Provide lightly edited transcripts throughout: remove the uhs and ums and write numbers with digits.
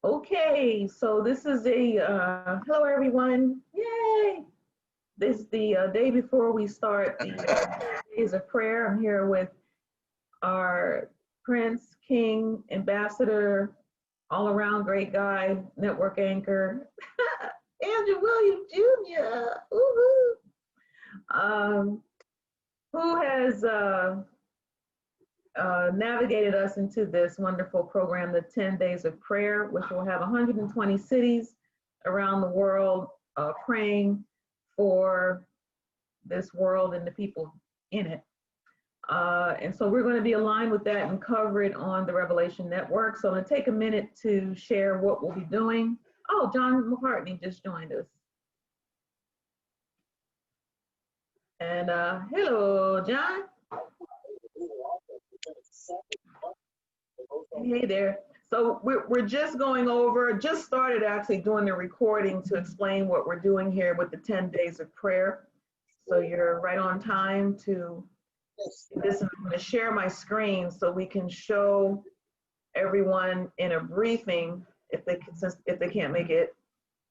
Okay, so this is hello everyone. Yay! This is the day before we start the days of prayer. I'm here with our Prince, King, Ambassador, all around great guy, network anchor, Andrew Williams Jr. Woohoo! Who has navigated us into this wonderful program, the 10 Days of Prayer, which will have 120 cities around the world praying for this world and the people in it. And so we're going to be aligned with that and cover it on the Revelation Network. So I'm going to take a minute to share what we'll be doing. Oh, John McCartney just joined us. And hello, John. Hey there. So we're just going over, just started actually doing the recording to explain what we're doing here with the 10 Days of Prayer. So you're right on time to this. I'm going to share my screen so we can show everyone in a briefing if they can't make it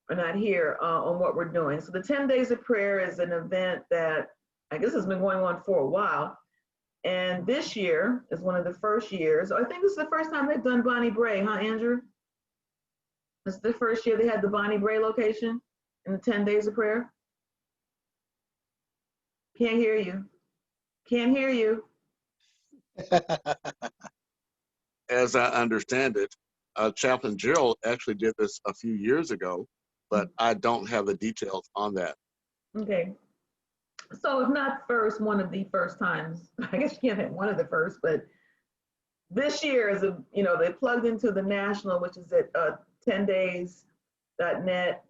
or not here on what we're doing. So the 10 Days of Prayer is an event that I guess has been going on for a while. And this year is one of the first years. I think this is the first time they've done Bonnie Bray, huh, Andrew? This is the first year they had the Bonnie Bray location in the 10 Days of Prayer. Can't hear you. Can't hear you. As I understand it, Chaplain Gerald actually did this a few years ago, but I don't have the details on that. Okay. So if not first, one of the first times, I guess you can't have one of the first, but this year is they plugged into the national, which is at 10days.net.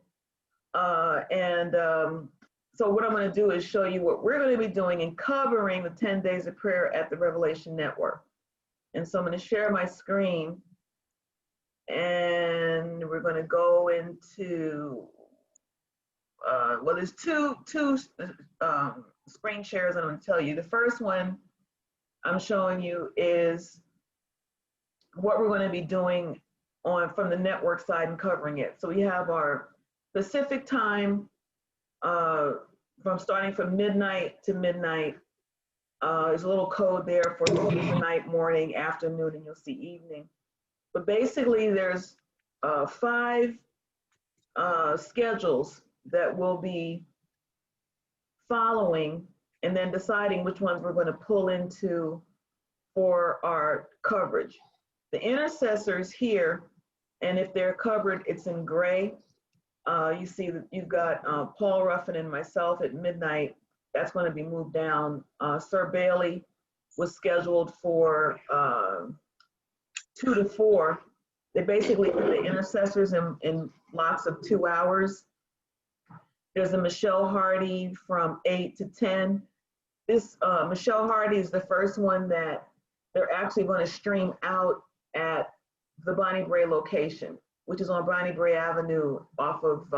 So what I'm going to do is show you what we're going to be doing and covering the 10 Days of Prayer at the Revelation Network. And so I'm going to share my screen and we're going to go into well, there's two screen shares I'm going to tell you. The first one I'm showing you is what we're going to be doing from the network side and covering it. So we have our Pacific time starting from midnight to midnight. There's a little code there for night, morning, afternoon, and you'll see evening. But basically there's 5 schedules that we'll be following and then deciding which ones we're going to pull into for our coverage. The intercessors here, and if they're covered, it's in gray. You see that you've got Paul Ruffin and myself at midnight. That's going to be moved down. Sir Bailey was scheduled for 2 to 4. They basically put the intercessors in blocks of 2 hours. There's a Michelle Hardy from 8 to 10. This Michelle Hardy is the first one that they're actually going to stream out at the Bonnie Bray location, which is on Bonnie Bray Avenue off of,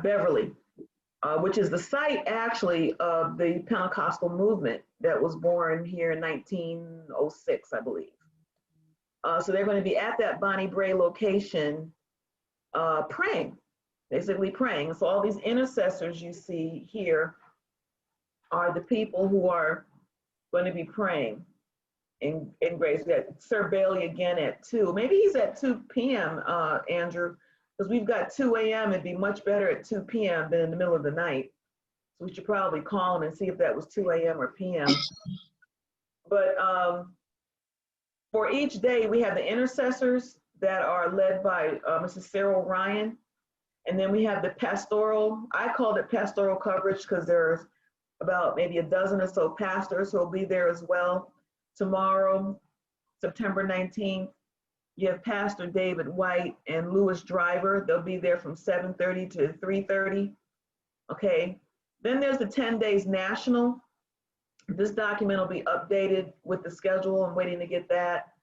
Beverly, which is the site actually of the Pentecostal movement that was born here in 1906, I believe. So they're going to be at that Bonnie Bray location praying. Basically praying. So all these intercessors you see here are the people who are going to be praying in grace. We got Sir Bailey again at 2. Maybe he's at 2 p.m., Andrew, because we've got 2 a.m. It'd be much better at 2 p.m. than in the middle of the night. So we should probably call him and see if that was 2 a.m. or p.m. But for each day, we have the intercessors that are led by Mrs. Cyril Ryan. And then we have the pastoral, I called it pastoral coverage because there's about maybe a dozen or so pastors who will be there as well. Tomorrow, September 19th, you have Pastor David White and Louis Driver. They'll be there from 7:30 to 3:30. Okay. Then there's the 10 Days National. This document will be updated with the schedule. I'm waiting to get that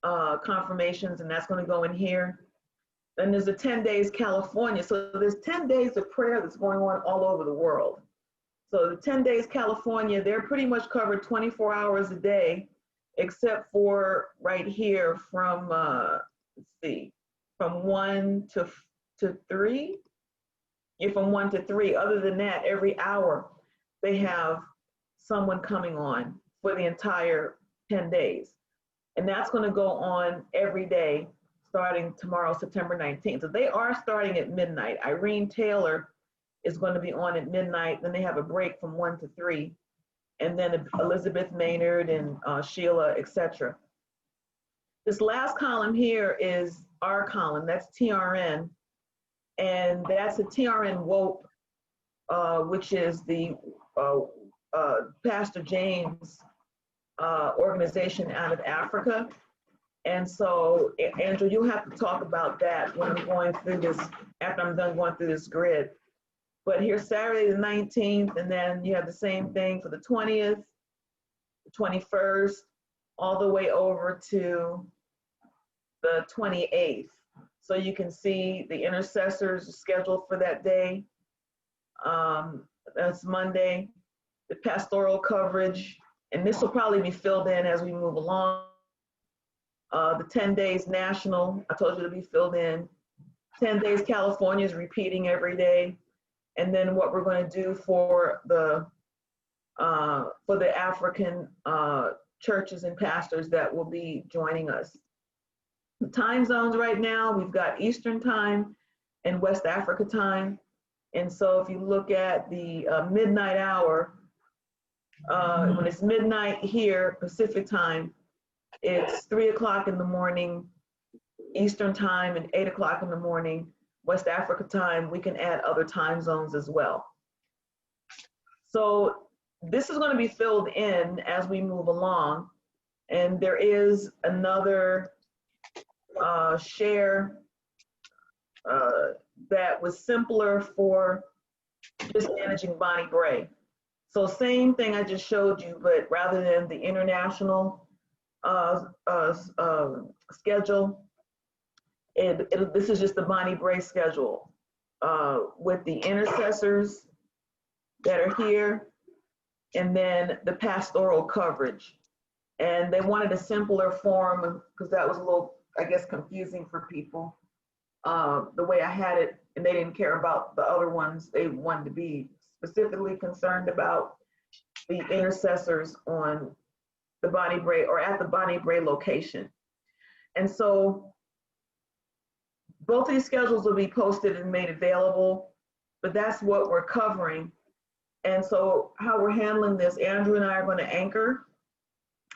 confirmations, and that's going to go in here. Then there's the 10 Days California. So there's 10 days of prayer that's going on all over the world. So the 10 Days California, they're pretty much covered 24 hours a day, except for right here from see, from 1 to 3. Yeah, from 1 to 3. Other than that, every hour they have someone coming on for the entire 10 days. And that's going to go on every day starting tomorrow, September 19th. So they are starting at midnight. Irene Taylor is going to be on at midnight. Then they have a break from 1 to 3. And then Elizabeth Maynard and Sheila, etc. This last column here is our column. That's TRN. And that's a TRN WOPE, which is the Pastor James organization out of Africa. And so, Andrew, you'll have to talk about that when I'm going through this, after I'm done going through this grid. But here's Saturday the 19th, and then you have the same thing for the 20th, the 21st, all the way over to the 28th. So you can see the intercessors scheduled for that day. That's Monday. The pastoral coverage, and this will probably be filled in as we move along. The 10 days national, I told you to be filled in. 10 days California is repeating every day. And then what we're going to do for the African churches and pastors that will be joining us. The time zones right now, we've got Eastern time and West Africa time. And so if you look at the midnight hour, when it's midnight here, Pacific time, it's 3 o'clock in the morning, Eastern time, and 8 o'clock in the morning, West Africa time. We can add other time zones as well. So this is going to be filled in as we move along. And there is another share that was simpler for just managing Bonnie Bray. So same thing I just showed you, but rather than the international schedule, this is just the Bonnie Bray schedule with the intercessors that are here, and then the pastoral coverage. And they wanted a simpler form because that was a little, I guess, confusing for people. The way I had it, and they didn't care about the other ones. They wanted to be specifically concerned about the intercessors on the Bonnie Bray or at the Bonnie Bray location. And so both of these schedules will be posted and made available, but that's what we're covering. And so how we're handling this, Andrew and I are going to anchor,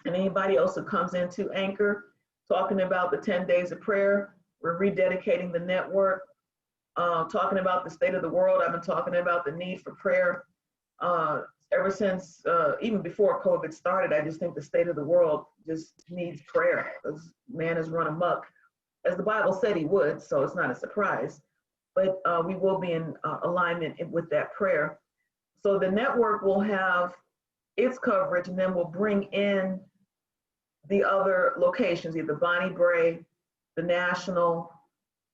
and anybody else who comes into anchor, talking about the 10 days of prayer. We're rededicating the network, talking about the state of the world. I've been talking about the need for prayer ever since, even before COVID started. I just think the state of the world just needs prayer because man has run amok, as the Bible said he would, so it's not a surprise. But we will be in alignment with that prayer. So the network will have its coverage, and then we'll bring in the other locations, either Bonnie Bray, the national,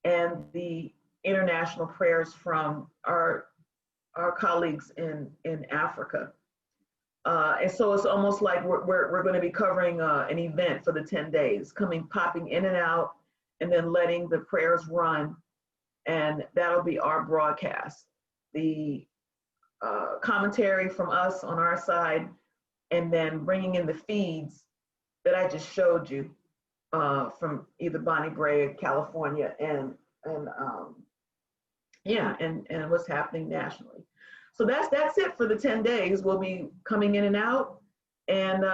and the international prayers from our colleagues in Africa. And so it's almost like we're going to be covering an event for the 10 days, popping in and out, and then letting the prayers run. And that'll be our broadcast. The commentary from us on our side, and then bringing in the feeds that I just showed you from either Bonnie Bray, California, and what's happening nationally. So that's it for the 10 days. We'll be coming in and out and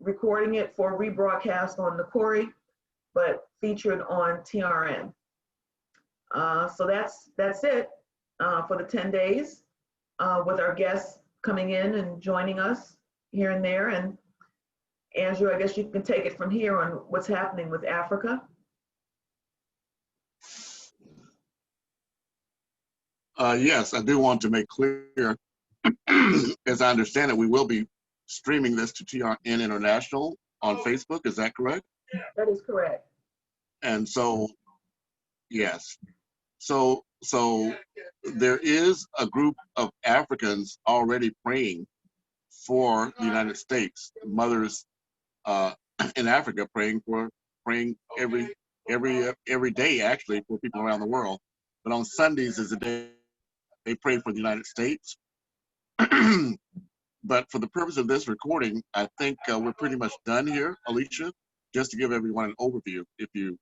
recording it for rebroadcast on the Corey, but featured on TRN. So that's it for the 10 days with our guests coming in and joining us here and there. And Andrew, I guess you can take it from here on what's happening with Africa. Yes, I do want to make clear, as I understand it, we will be streaming this to TRN International on Facebook. Is that correct? That is correct. And so, yes. So there is a group of Africans already praying for the United States. Mothers in Africa praying every every day actually for people around the world. But on Sundays is the day they pray for the United States. But for the purpose of this recording, I think we're pretty much done here, Alicia. Just to give everyone an overview, if you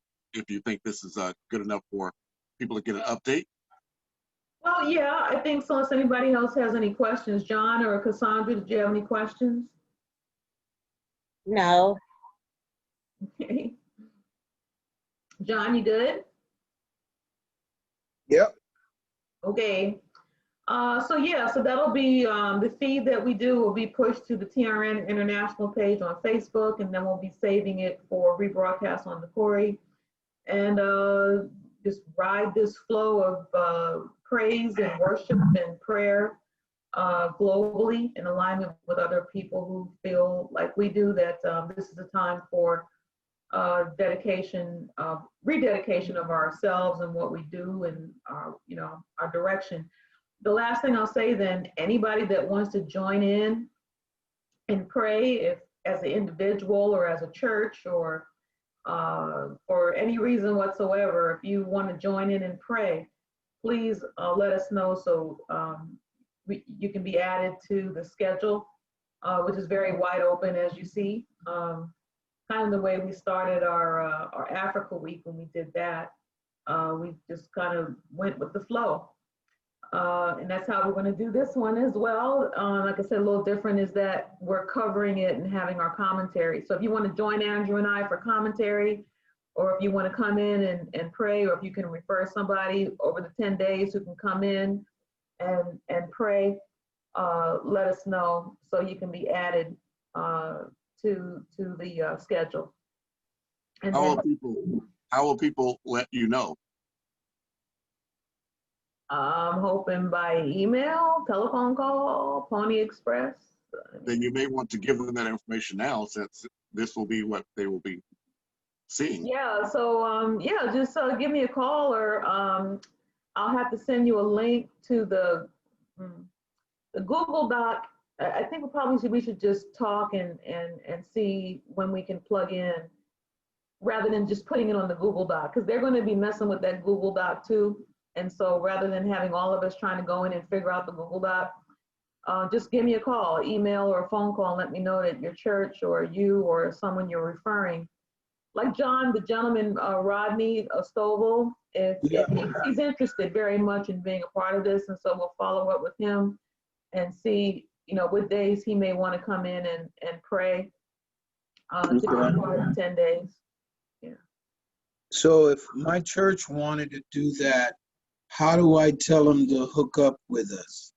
think this is good enough for people to get an update. Well, yeah, I think so. Unless anybody else has any questions, John or Cassandra, did you have any questions? No. Okay. John, you good? Yep. Okay. So that'll be the feed that we do will be pushed to the TRN International page on Facebook, and then we'll be saving it for rebroadcast on the Corey. And just ride this flow of praise and worship and prayer globally in alignment with other people who feel like we do, that this is a time for rededication of ourselves and what we do and our direction. The last thing I'll say then, anybody that wants to join in and pray, if as an individual or as a church or for any reason whatsoever, if you want to join in and pray, please let us know so you can be added to the schedule, which is very wide open, as you see. Kind of the way we started our Africa week when we did that. We just kind of went with the flow. And that's how we're going to do this one as well. Like I said, a little different is that we're covering it and having our commentary. So if you want to join Andrew and I for commentary, or if you want to come in and pray, or if you can refer somebody over the 10 days who can come in and pray, let us know so you can be added to the schedule. And how will people let you know? I'm hoping by email, telephone call, Pony Express. Then you may want to give them that information now, since this will be what they will be seeing. Yeah, so just give me a call, or I'll have to send you a link to the Google Doc. I think we should just talk and see when we can plug in, rather than just putting it on the Google Doc, because they're going to be messing with that Google Doc too. And so rather than having all of us trying to go in and figure out the Google Doc, just give me a call, email, or a phone call and let me know that your church or you or someone you're referring, like John, the gentleman, Rodney Stovall, if he's interested very much in being a part of this. And so we'll follow up with him and see, what days he may want to come in and pray to be part of 10 days. Yeah. So if my church wanted to do that, how do I tell them to hook up with us?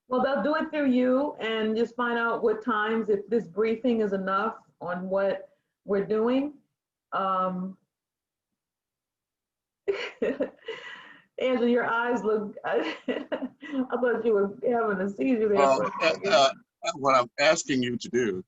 Well, they'll do it through you and just find out what times, if this briefing is enough on what we're doing. Angela, your eyes look, I thought you were having a seizure there. Well, what I'm asking you to do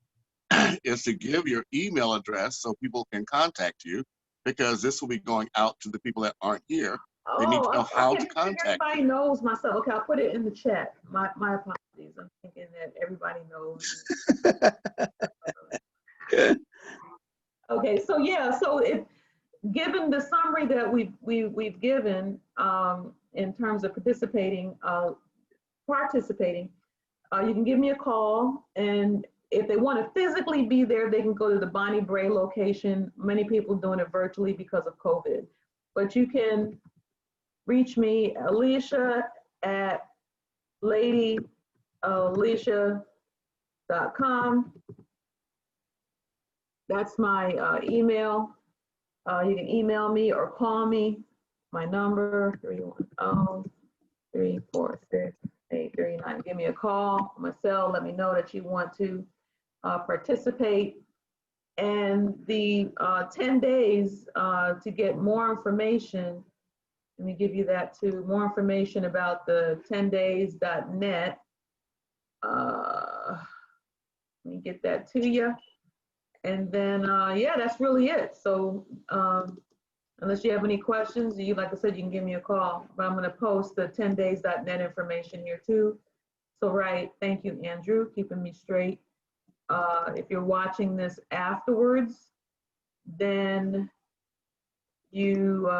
is to give your email address so people can contact you, because this will be going out to the people that aren't here. They need to know how to contact everybody you. knows myself. Okay, I'll put it in the chat. My apologies. I'm thinking that everybody knows. Okay, so if given the summary that we've given in terms of participating, you can give me a call, and if they want to physically be there, they can go to the Bonnie Bray location. Many people doing it virtually because of COVID, but you can reach me, Alicia, at ladyalicia.com. That's my email. You can email me or call me. My number, 310-346-839. Give me a call on my cell. Let me know that you want to participate. And the 10 days to get more information, let me give you that too, more information about the 10days.net. Let me get that to you. And then, that's really it. So unless you have any questions, like I said, you can give me a call. But I'm going to post the 10days.net information here too. So, right, thank you, Andrew, keeping me straight. If you're watching this afterwards, then you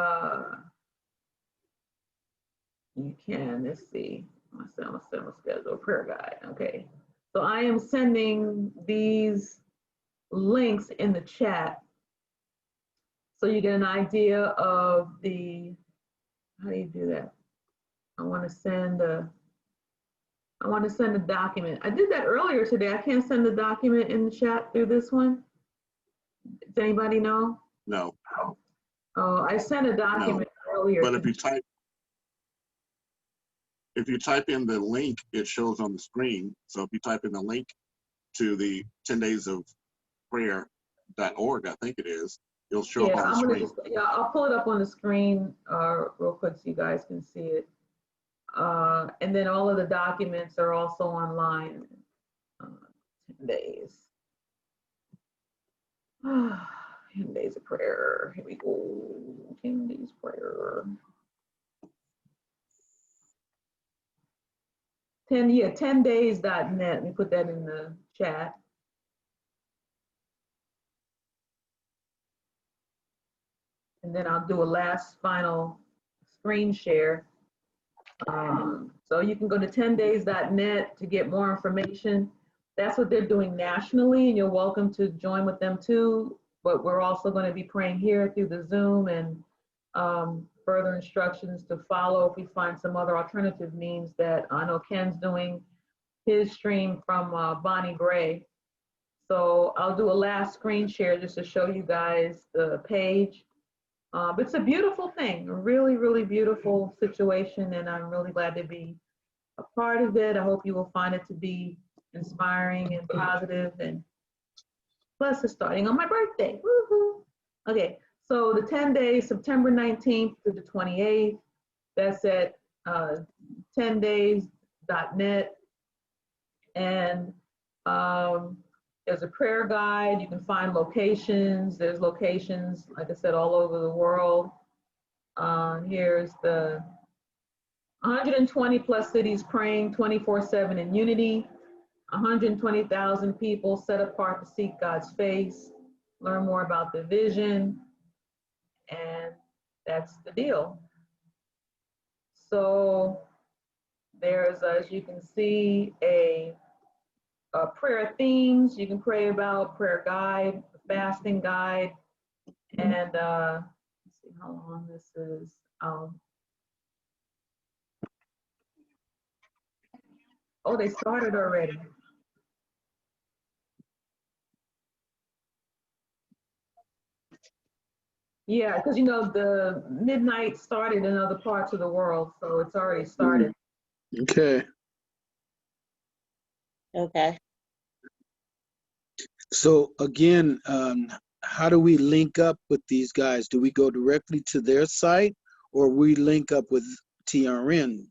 you can, let's see, I'm gonna send my schedule prayer guide. Okay, so I am sending these links in the chat so you get an idea of the, how do you do that? I want to send a document. I did that earlier today. I can't send the document in the chat through this one. Does anybody know? No. Oh, I sent a document earlier. But if you type in the link, it shows on the screen. So if you type in the link to the 10 days of prayer.org, I think it is, it'll show up on the screen. I'll pull it up on the screen real quick so you guys can see it. And then all of the documents are also online. 10 days. 10 days of prayer. Here we go. 10 days prayer. 10days.net. Let me put that in the chat. And then I'll do a last final screen share. So you can go to 10days.net to get more information. That's what they're doing nationally, and you're welcome to join with them too. But we're also going to be praying here through the Zoom, and further instructions to follow if we find some other alternative means. That I know Ken's doing his stream from Bonnie Bray. So I'll do a last screen share just to show you guys the page. It's a beautiful thing, a really, really beautiful situation, and I'm really glad to be a part of it. I hope you will find it to be inspiring and positive, and plus it's starting on my birthday. Woohoo! Okay, so the 10 days, September 19th to the 28th, that's at 10days.net, and there's a prayer guide. You can find locations. There's locations, like I said, all over the world. Here's the 120 plus cities praying 24/7 in unity. 120,000 people set apart to seek God's face. Learn more about the vision. And that's the deal. So there's, as you can see, a prayer themes you can pray about, prayer guide, fasting guide, and let's see how long this is. Oh, they started already. Yeah, because you know the midnight started in other parts of the world, so it's already started. Okay. Okay. So again, how do we link up with these guys? Do we go directly to their site, or we link up with TRN?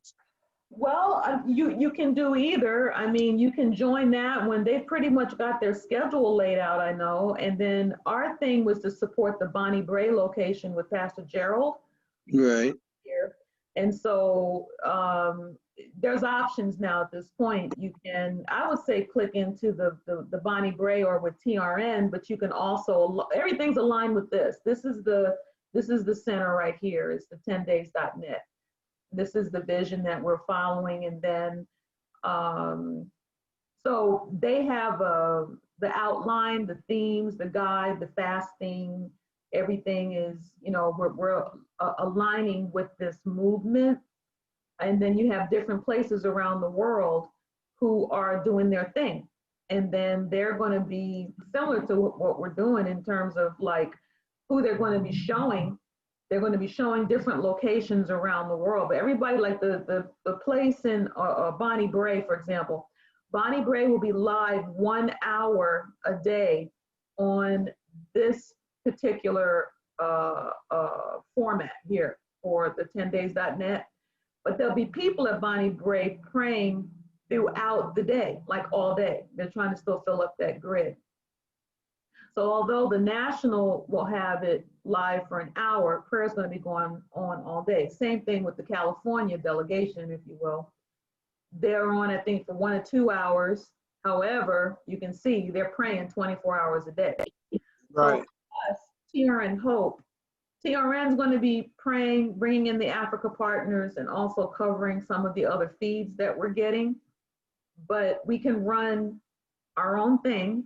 Well, you can do either. I mean, you can join that when they've pretty much got their schedule laid out, I know. And then our thing was to support the Bonnie Bray location with Pastor Gerald. Right. Here. And so there's options now at this point. You can, I would say, click into the Bonnie Bray or with TRN, but you can also, everything's aligned with this. This is the center right here. It's the 10days.net. This is the vision that we're following. And then, so they have the outline, the themes, the guide, the fasting, everything is, you know, we're aligning with this movement. And then you have different places around the world who are doing their thing. And then they're going to be similar to what we're doing in terms of like who they're going to be showing. They're going to be showing different locations around the world. But everybody, like the place in Bonnie Bray, for example, Bonnie Bray will be live 1 hour a day on this particular format here for the 10days.net. But there'll be people at Bonnie Bray praying throughout the day, like all day. They're trying to still fill up that grid. So although the national will have it live for an hour, prayer is going to be going on all day. Same thing with the California delegation, if you will. They're on, I think, for 1 or 2 hours. However, you can see they're praying 24 hours a day. Right. So us, TRN Hope, TRN is going to be praying, bringing in the Africa partners, and also covering some of the other feeds that we're getting. But we can run our own thing,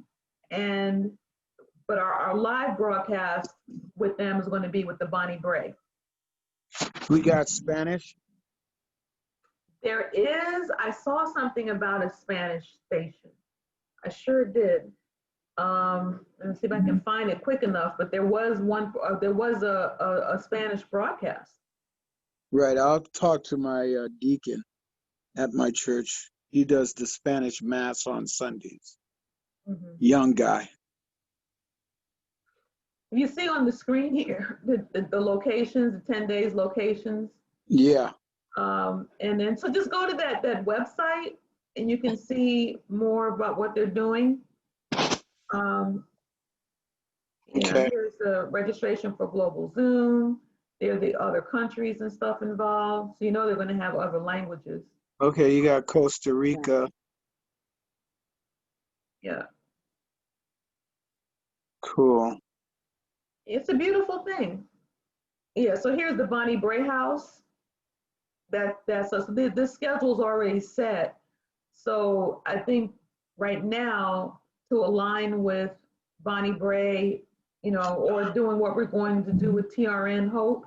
but our live broadcast with them is going to be with the Bonnie Bray. We got Spanish. There is, I saw something about a Spanish station. I sure did. Let me see if I can find it quick enough, but there was a Spanish broadcast. Right. I'll talk to my deacon at my church. He does the Spanish mass on Sundays. Mm-hmm. Young guy. You see on the screen here, the locations, the 10 days locations. Yeah. And then, so just go to that website and you can see more about what they're doing. Okay. Here's the registration for Global Zoom. There are the other countries and stuff involved. So you know they're going to have other languages. Okay, you got Costa Rica. Yeah. Cool. It's a beautiful thing. Yeah, so here's the Bonnie Bray House. That's us. This schedule's already set. So I think right now, to align with Bonnie Bray, or doing what we're going to do with TRN Hope,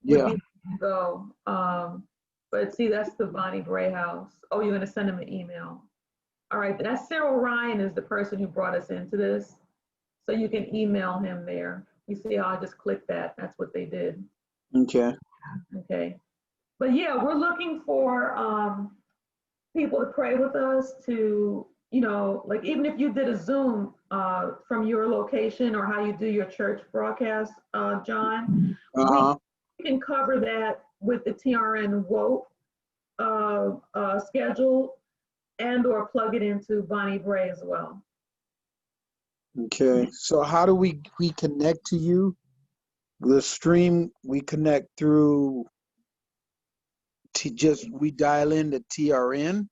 would be to go. But see, that's the Bonnie Bray House. Oh, you're going to send him an email. All right, that's Cyril Ryan is the person who brought us into this. So you can email him there. You see how I just clicked that? That's what they did. Okay. Okay. But yeah, we're looking for people to pray with us to, like even if you did a Zoom from your location or how you do your church broadcast, John, we can cover that with the TRN WOPE schedule and or plug it into Bonnie Bray as well. Okay. So how do we connect to you? The stream, we connect through we dial into TRN?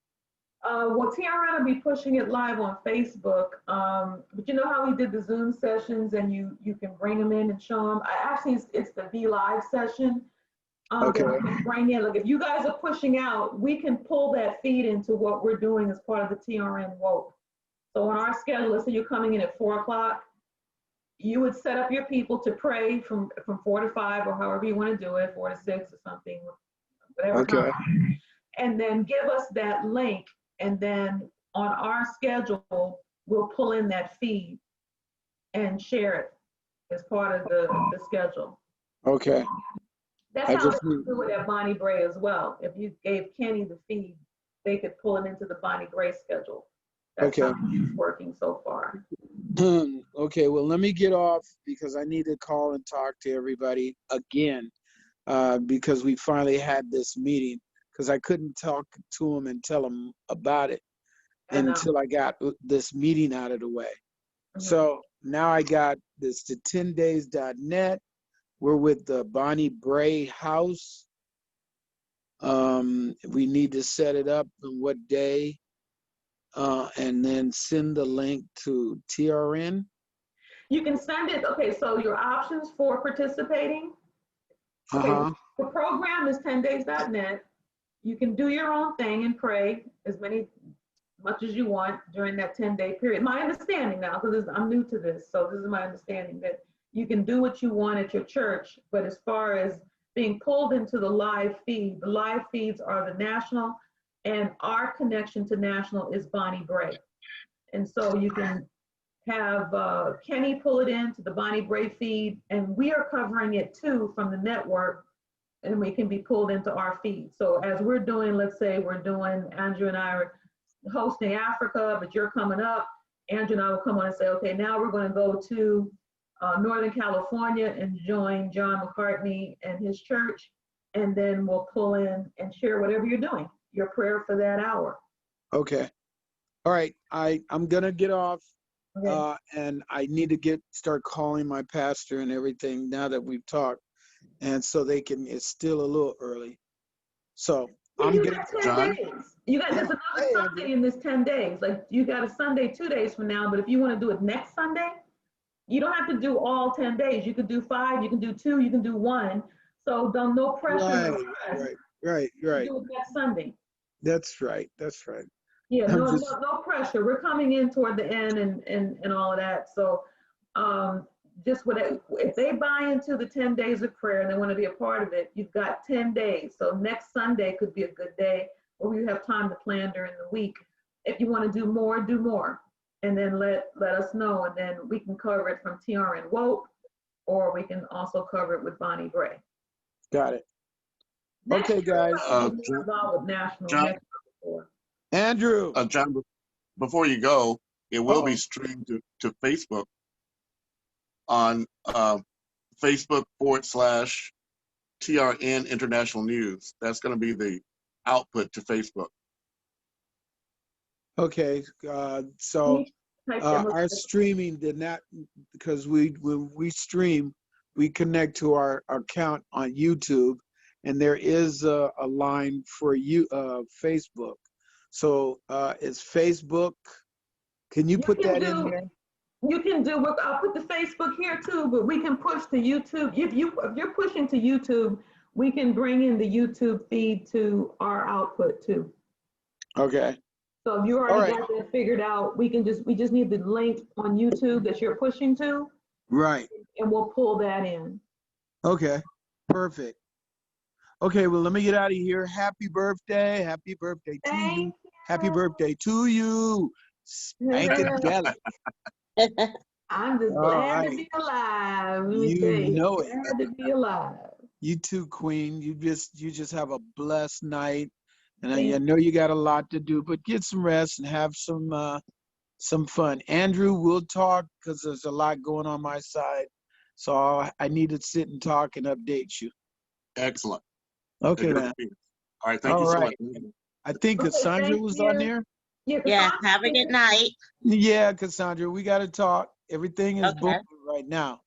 Well, TRN will be pushing it live on Facebook. But you know how we did the Zoom sessions and you can bring them in and show them? It's the V Live session. Okay. That we can bring in. Like if you guys are pushing out, we can pull that feed into what we're doing as part of the TRN WOPE. So on our schedule, let's say you're coming in at 4 o'clock, you would set up your people to pray from 4 to 5 or however you want to do it, 4 to 6 or something, whatever time. And then give us that link. And then on our schedule, we'll pull in that feed and share it as part of the schedule. Okay. That's how they do it at Bonnie Bray as well. If you gave Kenny the feed, they could pull it into the Bonnie Bray schedule. That's how it's working so far. Okay, well, let me get off because I need to call and talk to everybody again because we finally had this meeting because I couldn't talk to them and tell them about it until I got this meeting out of the way. Mm-hmm. So now I got this to 10days.net. We're with the Bonnie Bray House. We need to set it up on what day. And then send the link to TRN? You can send it. Okay, so your options for participating. Okay, the program is 10days.net. You can do your own thing and pray much as you want during that 10-day period. My understanding now, because I'm new to this, so this is my understanding that you can do what you want at your church, but as far as being pulled into the live feeds are the national, and our connection to national is Bonnie Bray. And so you can have Kenny pull it into the Bonnie Bray feed, and we are covering it too from the network, and we can be pulled into our feed. So as we're doing, let's say Andrew and I are hosting Africa, but you're coming up, Andrew and I will come on and say, okay, now we're going to go to Northern California and join John McCartney and his church, and then we'll pull in and share whatever you're doing. Your prayer for that hour. Okay. All right. I'm gonna get off, and I need to start calling my pastor and everything now that we've talked, and so they can. It's still a little early, so I'm getting. John, you got there's another Sunday in this 10 days. Like you got a Sunday 2 days from now, but if you want to do it next Sunday, You don't have to do all 10 days. You could do 5, you can do 2, you can do 1. So don't, no pressure, no stress. Right. Do it next Sunday. That's right. Yeah, I'm no, just, no pressure. We're coming in toward the end and all of that. So just if they buy into the 10 days of prayer and they want to be a part of it, you've got 10 days. So next Sunday could be a good day where you have time to plan during the week. If you want to do more, do more. And then let us know, and then we can cover it from TRN Woke, or we can also cover it with Bonnie Gray. got it. Next Okay, year, guys. we'll be more involved with national. John, Next year. Andrew. John, before you go, it will be Uh-oh. streamed to Facebook on Facebook.com/TRN International News. That's going to be the output to Facebook. Okay, so our streaming did not, because when we stream, we connect to our account on YouTube, and there is a line for Facebook. So it's Facebook. Can you put that in there? You can do. I'll put the Facebook here too, but we can push to YouTube. If you're pushing to YouTube, we can bring in the YouTube feed to our output too. Okay. So if you already got that figured out, we just need the link on YouTube that you're pushing to. Right. And we'll pull that in. Okay. Perfect. Okay, well, let me get out of here. Happy birthday. Happy birthday to you. Happy birthday to you. Spankadelic. I'm just glad to be alive. You know it. Glad to be alive. You too, Queen. You just have a blessed night. And I know you got a lot to do, but get some rest and have some fun. Andrew, we'll talk because there's a lot going on my side. So I need to sit and talk and update you. Excellent. Okay, man. All right, thank you so much. I think Cassandra was on there. Yeah, have a good night. Yeah, Cassandra, we got to talk. Everything is booming right now.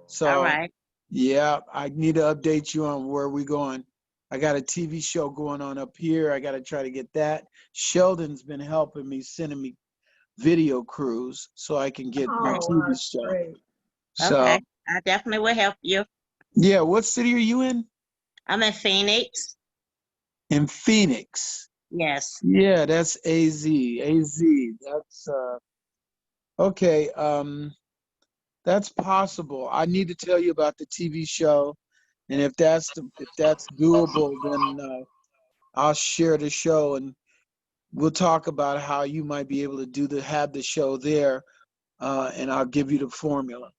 So, all right. Yeah, I need to update you on where we're going. I got a TV show going on up here. I got to try to get that. Sheldon's been helping me, sending me video crews so I can get my TV show. Great. So, okay, I definitely will help you. Yeah, what city are you in? I'm in Phoenix. In Phoenix. Yes. Yeah, that's AZ. That's okay. That's possible. I need to tell you about the TV show, and if that's doable, then I'll share the show, and we'll talk about how you might be able to have the show there, and I'll give you the formula.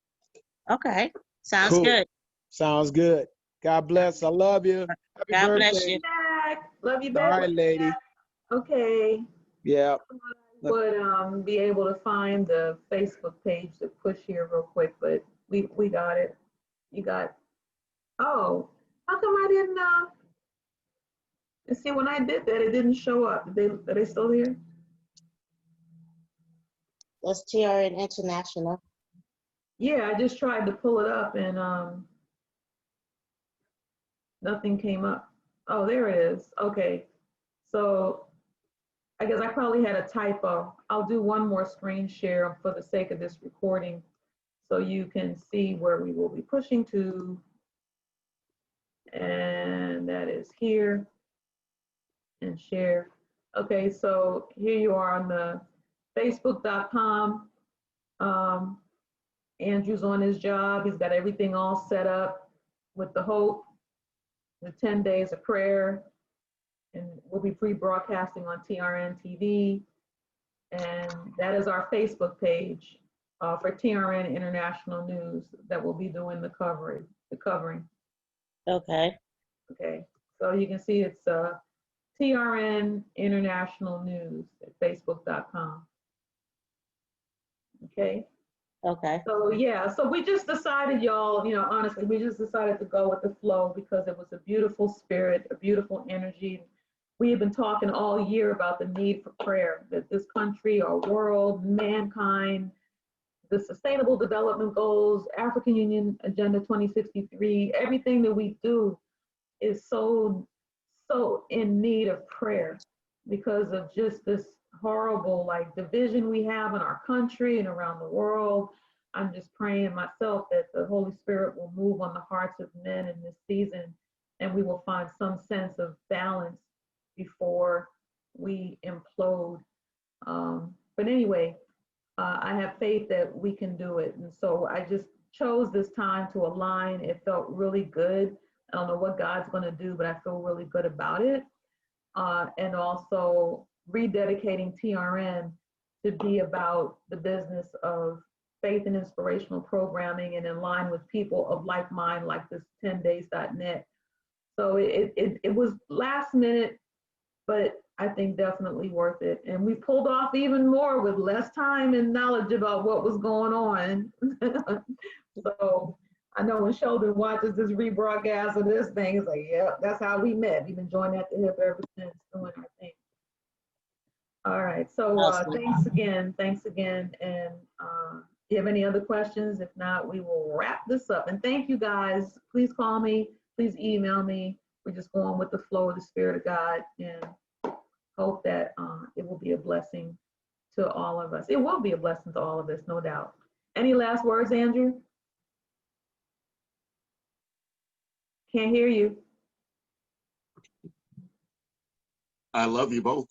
Okay, sounds good. Sounds good. God bless. I love you. Happy God birthday. bless you. Love you back. All right, lady. Okay. Yeah. Would be able to find the Facebook page to push here real quick, but we got it. You got. Oh, how come I didn't? And see, when I did that, it didn't show up. Are they still here? That's TRN International. Yeah, I just tried to pull it up and nothing came up. Oh, there it is. Okay, so I guess I probably had a typo. I'll do one more screen share for the sake of this recording so you can see where we will be pushing to. And that is here. And share. Okay, so here you are on the Facebook.com. Andrew's on his job. He's got everything all set up with the hope, the 10 days of prayer, and we'll be free broadcasting on TRN TV. And that is our Facebook page for TRN International News that will be doing the covering. Okay. Okay, so you can see it's TRN International News at Facebook.com. Okay. Okay. So yeah, so we just decided, y'all, honestly, we just decided to go with the flow because it was a beautiful spirit, a beautiful energy. We have been talking all year about the need for prayer, that this country, our world, mankind, the Sustainable Development Goals, African Union Agenda 2063, everything that we do is so in need of prayer because of just this horrible division we have in our country and around the world. I'm just praying myself that the Holy Spirit will move on the hearts of men in this season, and we will find some sense of balance before we implode. But anyway, I have faith that we can do it. And so I just chose this time to align. It felt really good. I don't know what God's going to do, but I feel really good about it. And also rededicating TRN to be about the business of faith and inspirational programming and in line with people of like mind, like this 10days.net. So it was last minute, but I think definitely worth it. And we pulled off even more with less time and knowledge about what was going on. So I know when Sheldon watches this rebroadcast of this thing, it's like, yeah, that's how we met. We've been joining at the hip ever since doing our thing. All right, so Awesome. thanks again. And do you have any other questions? If not, we will wrap this up. And thank you guys. Please call me, please email me. We're just going with the flow of the Spirit of God, and hope that it will be a blessing to all of us. It will be a blessing to all of us, no doubt. Any last words, Andrew? Can't hear you. I love you both.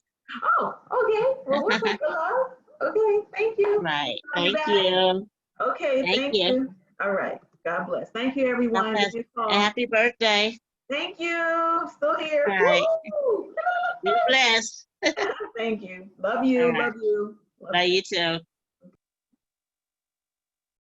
Oh, okay. Well, we're quick, love. Okay, thank you. Right. I'll be Thank back. you. Okay, thank you. All right. God bless. Thank you, everyone. God bless. Give me a call. Happy birthday. Thank you. Still here. All right. Woo! Be blessed. Thank you. Love you. All right. Love you. Love you too.